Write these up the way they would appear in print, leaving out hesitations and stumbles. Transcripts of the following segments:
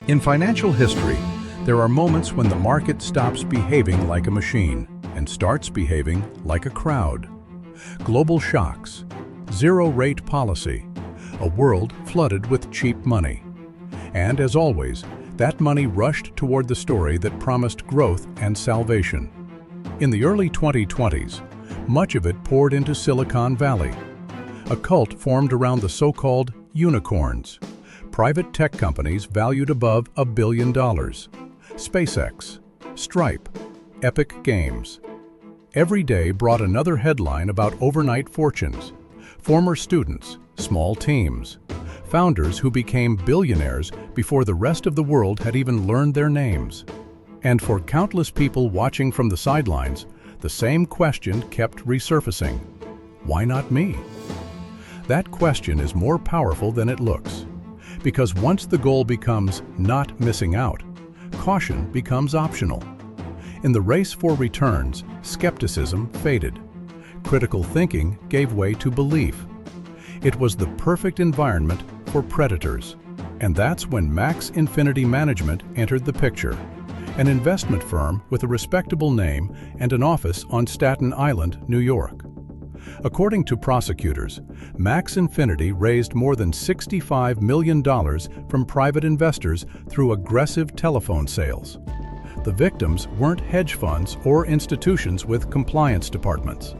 In financial history, there are moments when the market stops behaving like a machine and starts behaving like a crowd. Global shocks, zero-rate policy, a world flooded with cheap money. And as always, that money rushed toward the story that promised growth and salvation. In the early 2020s, much of it poured into Silicon Valley. A cult formed around the so-called unicorns, private tech companies valued above $1 billion. SpaceX, Stripe, Epic Games. Every day brought another headline about overnight fortunes, former students, small teams, founders who became billionaires before the rest of the world had even learned their names. And for countless people watching from the sidelines, the same question kept resurfacing. Why not me? That question is more powerful than it looks. Because once the goal becomes not missing out, caution becomes optional. In the race for returns, skepticism faded. Critical thinking gave way to belief. It was the perfect environment for predators. And that's when Max Infinity Management entered the picture, an investment firm with a respectable name and an office on Staten Island, New York. According to prosecutors, Max Infinity raised more than $65 million from private investors through aggressive telephone sales. The victims weren't hedge funds or institutions with compliance departments.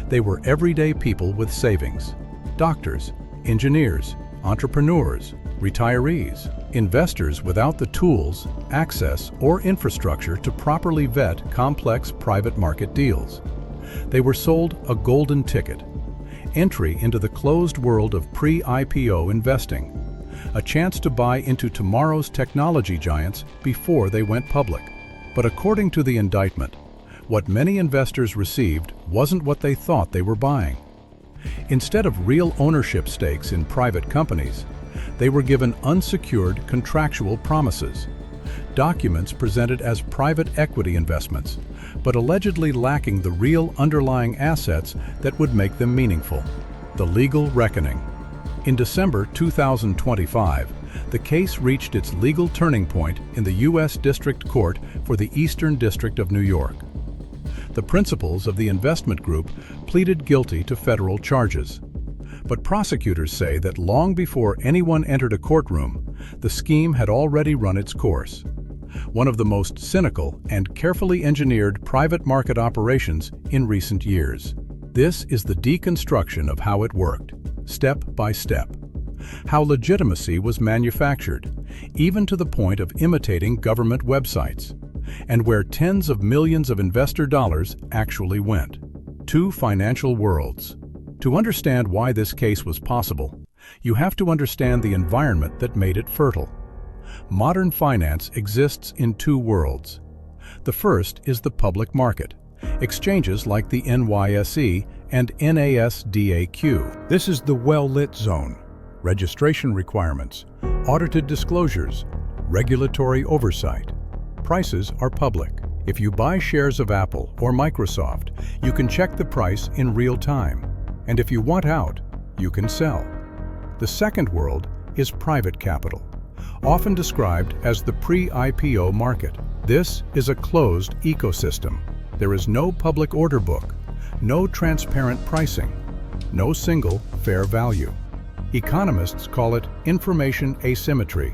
They were everyday people with savings, doctors, engineers, entrepreneurs, retirees, investors without the tools, access, or infrastructure to properly vet complex private market deals. They were sold a golden ticket, entry into the closed world of pre-IPO investing, a chance to buy into tomorrow's technology giants before they went public. But according to the indictment, what many investors received wasn't what they thought they were buying. Instead of real ownership stakes in private companies, they were given unsecured contractual promises, documents presented as private equity investments, but allegedly lacking the real underlying assets that would make them meaningful. The legal reckoning. In December 2025, the case reached its legal turning point in the U.S. District Court for the Eastern District of New York. The principals of the investment group pleaded guilty to federal charges. But prosecutors say that long before anyone entered a courtroom, the scheme had already run its course. One of the most cynical and carefully engineered private market operations in recent years. This is the deconstruction of how it worked, step by step. How legitimacy was manufactured, even to the point of imitating government websites, and where tens of millions of investor dollars actually went. Two financial worlds. To understand why this case was possible, you have to understand the environment that made it fertile. Modern finance exists in two worlds. The first is the public market, exchanges like the NYSE and NASDAQ. This is the well-lit zone. Registration requirements, audited disclosures, regulatory oversight. Prices are public. If you buy shares of Apple or Microsoft, you can check the price in real time. And if you want out, you can sell. The second world is private capital, often described as the pre-IPO market. This is a closed ecosystem. There is no public order book, no transparent pricing, no single fair value. Economists call it information asymmetry.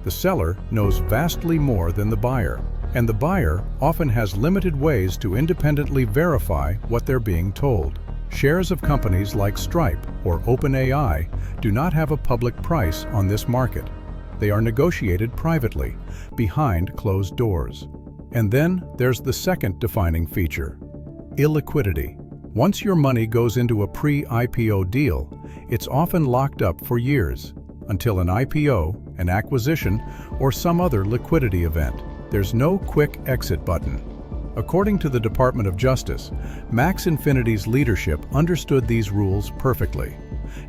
The seller knows vastly more than the buyer, and the buyer often has limited ways to independently verify what they're being told. Shares of companies like Stripe or OpenAI do not have a public price on this market. They are negotiated privately, behind closed doors. And then there's the second defining feature: illiquidity. Once your money goes into a pre-IPO deal, it's often locked up for years, until an IPO, an acquisition, or some other liquidity event. There's no quick exit button. According to the Department of Justice, Max Infinity's leadership understood these rules perfectly,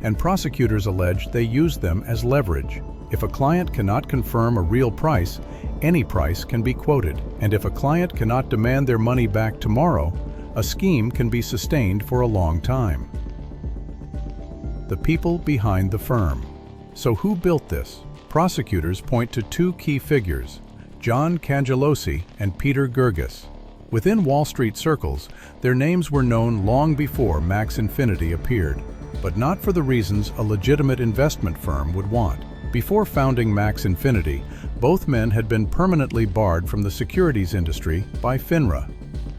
and prosecutors allege they used them as leverage. If a client cannot confirm a real price, any price can be quoted, and if a client cannot demand their money back tomorrow, a scheme can be sustained for a long time. The people behind the firm. So who built this? Prosecutors point to two key figures, John Cangelosi and Peter Gerges. Within Wall Street circles, their names were known long before Max Infinity appeared, but not for the reasons a legitimate investment firm would want. Before founding Max Infinity, both men had been permanently barred from the securities industry by FINRA.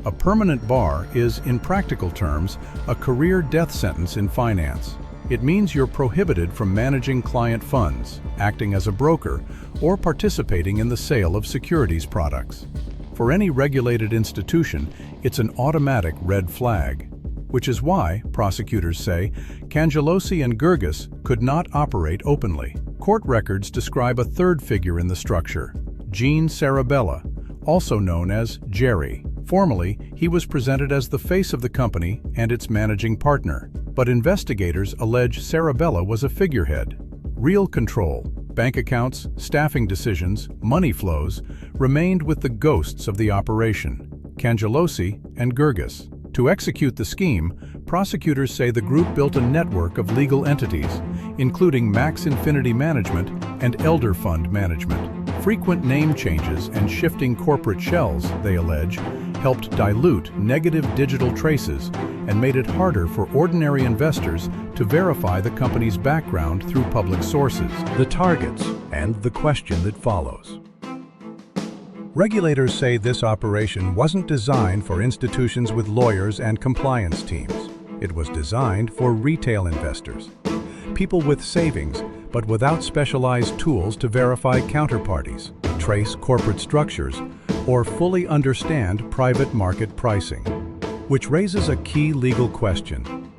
A permanent bar is, in practical terms, a career death sentence in finance. It means you're prohibited from managing client funds, acting as a broker, or participating in the sale of securities products. For any regulated institution, it's an automatic red flag, which is why, prosecutors say, Cangelosi and Gerges could not operate openly. Court records describe a third figure in the structure, Gene Sarabella, also known as Jerry. Formally, he was presented as the face of the company and its managing partner, but investigators allege Sarabella was a figurehead. Real control, bank accounts, staffing decisions, money flows, remained with the ghosts of the operation, Cangelosi and Gerges. To execute the scheme, prosecutors say the group built a network of legal entities, including Max Infinity Management and Elder Fund Management. Frequent name changes and shifting corporate shells, they allege, helped dilute negative digital traces and made it harder for ordinary investors to verify the company's background through public sources. The targets and the question that follows. Regulators say this operation wasn't designed for institutions with lawyers and compliance teams. It was designed for retail investors, people with savings but without specialized tools to verify counterparties, trace corporate structures, or fully understand private market pricing. Which raises a key legal question.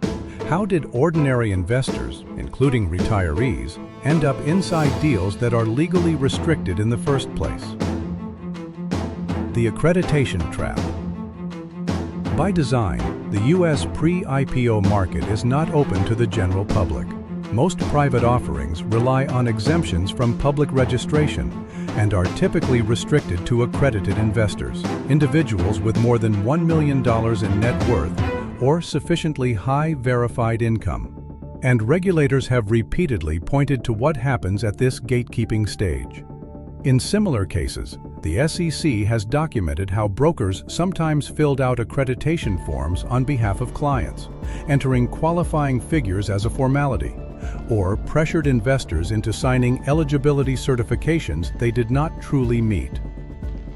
How did ordinary investors, including retirees, end up inside deals that are legally restricted in the first place? The accreditation trap. By design, the U.S. pre-IPO market is not open to the general public. Most private offerings rely on exemptions from public registration and are typically restricted to accredited investors, individuals with more than $1 million in net worth or sufficiently high verified income. And regulators have repeatedly pointed to what happens at this gatekeeping stage. In similar cases, the SEC has documented how brokers sometimes filled out accreditation forms on behalf of clients, entering qualifying figures as a formality, or pressured investors into signing eligibility certifications they did not truly meet.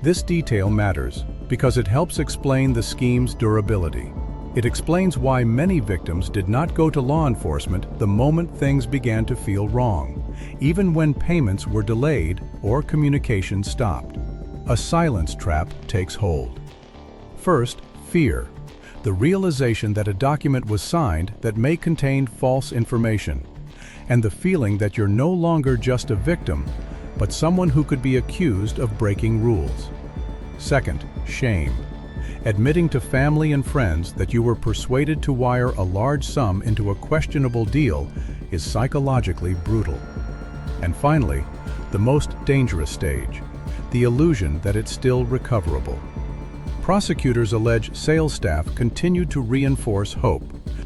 This detail matters because it helps explain the scheme's durability. It explains why many victims did not go to law enforcement the moment things began to feel wrong, even when payments were delayed or communication stopped. A silence trap takes hold. First, fear. The realization that a document was signed that may contain false information, and the feeling that you're no longer just a victim, but someone who could be accused of breaking rules. Second, shame. Admitting to family and friends that you were persuaded to wire a large sum into a questionable deal is psychologically brutal. And finally, the most dangerous stage, the illusion that it's still recoverable. Prosecutors allege sales staff continued to reinforce hope,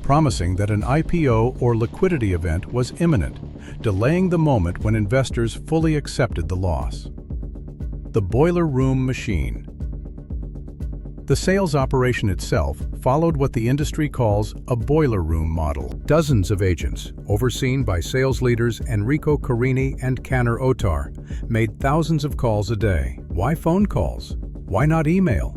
promising that an IPO or liquidity event was imminent, delaying the moment when investors fully accepted the loss. The boiler room machine. The sales operation itself followed what the industry calls a boiler room model. Dozens of agents, overseen by sales leaders Enrico Carini and Kanner Otar, made thousands of calls a day. Why phone calls? Why not email?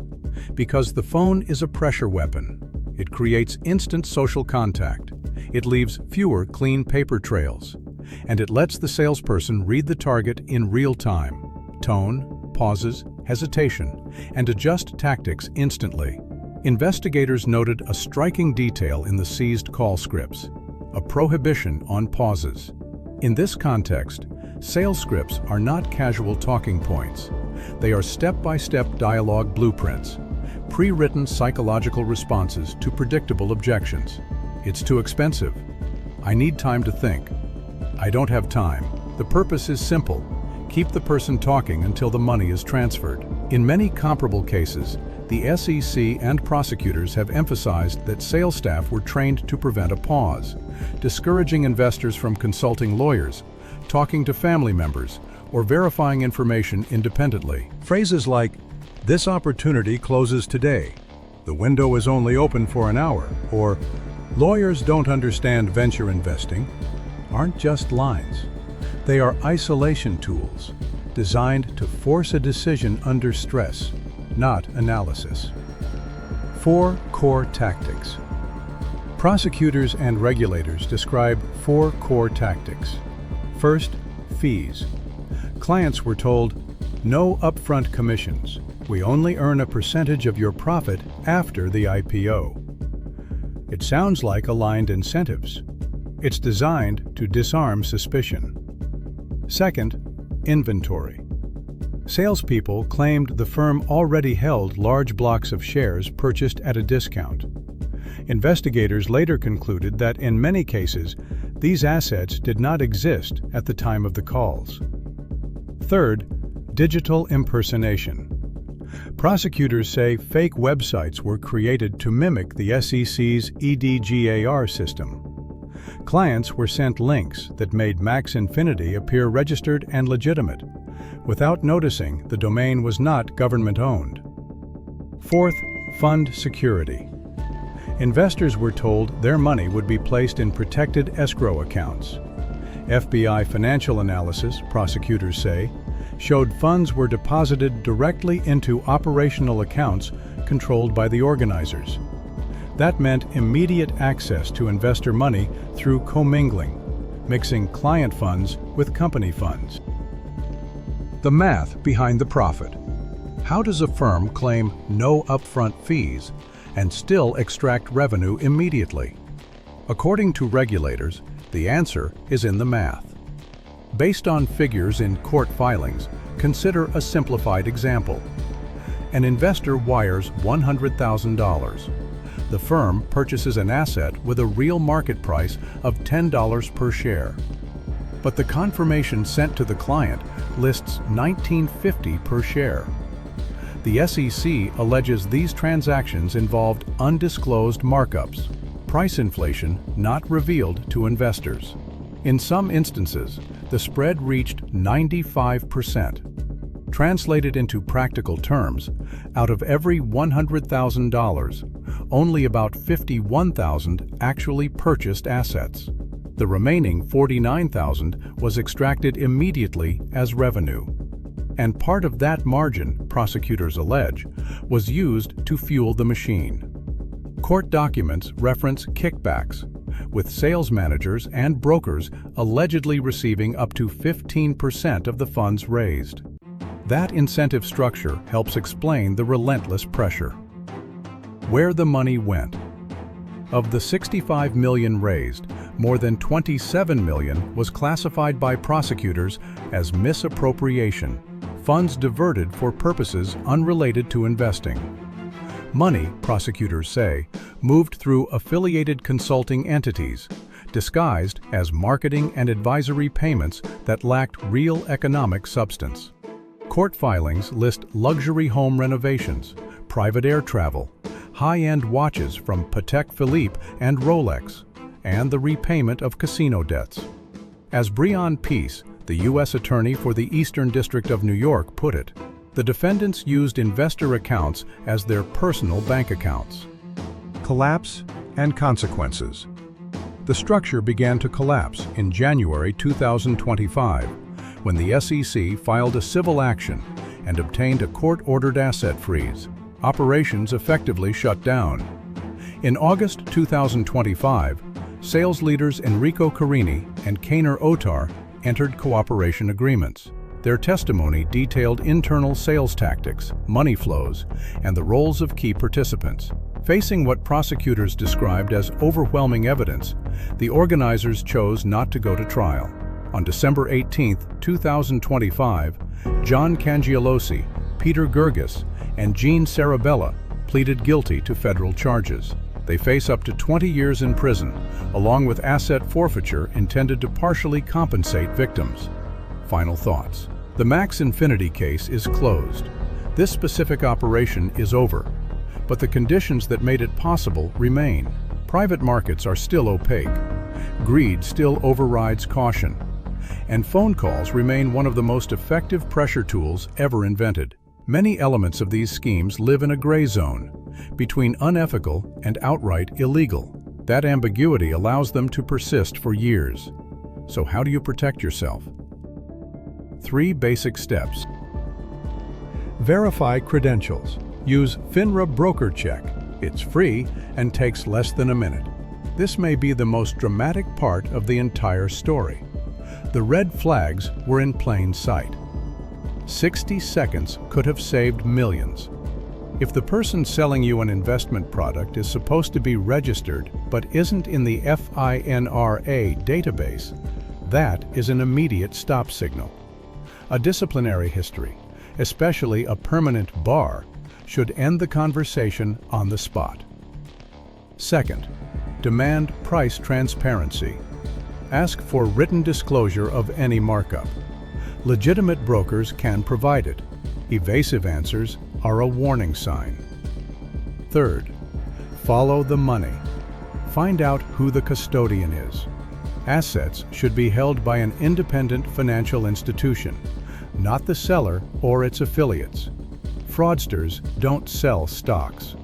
Because the phone is a pressure weapon. It creates instant social contact. It leaves fewer clean paper trails. And it lets the salesperson read the target in real time. Tone, pauses, hesitation, and adjust tactics instantly. Investigators noted a striking detail in the seized call scripts, a prohibition on pauses. In this context, sales scripts are not casual talking points. They are step-by-step dialogue blueprints, pre-written psychological responses to predictable objections. It's too expensive. I need time to think. I don't have time. The purpose is simple. Keep the person talking until the money is transferred. In many comparable cases, the SEC and prosecutors have emphasized that sales staff were trained to prevent a pause, discouraging investors from consulting lawyers, talking to family members, or verifying information independently. Phrases like, "This opportunity closes today," "The window is only open for an hour," or "Lawyers don't understand venture investing," aren't just lines. They are isolation tools designed to force a decision under stress, not analysis. 4 core tactics. Prosecutors and regulators describe 4 core tactics. First, fees. Clients were told, "No upfront commissions. We only earn a percentage of your profit after the IPO." It sounds like aligned incentives. It's designed to disarm suspicion. Second, inventory. Salespeople claimed the firm already held large blocks of shares purchased at a discount. Investigators later concluded that in many cases, these assets did not exist at the time of the calls. Third, digital impersonation. Prosecutors say fake websites were created to mimic the SEC's EDGAR system. Clients were sent links that made Max Infinity appear registered and legitimate. Without noticing, the domain was not government-owned. Fourth, fund security. Investors were told their money would be placed in protected escrow accounts. FBI financial analysis, prosecutors say, showed funds were deposited directly into operational accounts controlled by the organizers. That meant immediate access to investor money through commingling, mixing client funds with company funds. The math behind the profit. How does a firm claim no upfront fees and still extract revenue immediately? According to regulators, the answer is in the math. Based on figures in court filings, consider a simplified example. An investor wires $100,000. The firm purchases an asset with a real market price of $10 per share. But the confirmation sent to the client lists $19.50 per share. The SEC alleges these transactions involved undisclosed markups, price inflation not revealed to investors. In some instances, the spread reached 95%. Translated into practical terms, out of every $100,000, only about $51,000 actually purchased assets. The remaining $49,000 was extracted immediately as revenue. And part of that margin, prosecutors allege, was used to fuel the machine. Court documents reference kickbacks, with sales managers and brokers allegedly receiving up to 15% of the funds raised. That incentive structure helps explain the relentless pressure. Where the money went. Of the $65 million raised, more than $27 million was classified by prosecutors as misappropriation, funds diverted for purposes unrelated to investing. Money, prosecutors say, moved through affiliated consulting entities, disguised as marketing and advisory payments that lacked real economic substance. Court filings list luxury home renovations, private air travel, high-end watches from Patek Philippe and Rolex, and the repayment of casino debts. As Breon Peace, the U.S. Attorney for the Eastern District of New York, put it, the defendants used investor accounts as their personal bank accounts. Collapse and consequences. The structure began to collapse in January 2025, when the SEC filed a civil action and obtained a court-ordered asset freeze. Operations effectively shut down. In August 2025, sales leaders Enrico Carini and Kaner Otar entered cooperation agreements. Their testimony detailed internal sales tactics, money flows, and the roles of key participants. Facing what prosecutors described as overwhelming evidence, the organizers chose not to go to trial. On December 18, 2025, John Cangialosi, Peter Gerges, and Gene Sarabella pleaded guilty to federal charges. They face up to 20 years in prison, along with asset forfeiture intended to partially compensate victims. Final thoughts. The Max Infinity case is closed. This specific operation is over, but the conditions that made it possible remain. Private markets are still opaque. Greed still overrides caution. And phone calls remain one of the most effective pressure tools ever invented. Many elements of these schemes live in a gray zone, between unethical and outright illegal. That ambiguity allows them to persist for years. So how do you protect yourself? 3 basic steps. Verify credentials. Use FINRA Broker Check. It's free and takes less than a minute. This may be the most dramatic part of the entire story. The red flags were in plain sight. 60 seconds could have saved millions. If the person selling you an investment product is supposed to be registered but isn't in the FINRA database, that is an immediate stop signal. A disciplinary history, especially a permanent bar, should end the conversation on the spot. Second, demand price transparency. Ask for written disclosure of any markup. Legitimate brokers can provide it. Evasive answers are a warning sign. Third, follow the money. Find out who the custodian is. Assets should be held by an independent financial institution, not the seller or its affiliates. Fraudsters don't sell stocks.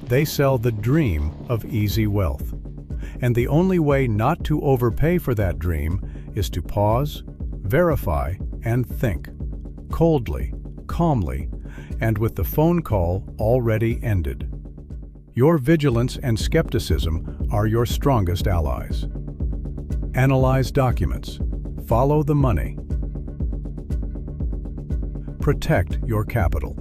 They sell the dream of easy wealth. And the only way not to overpay for that dream is to pause, verify, and think, coldly, calmly, and with the phone call already ended. Your vigilance and skepticism are your strongest allies. Analyze documents. Follow the money. Protect your capital.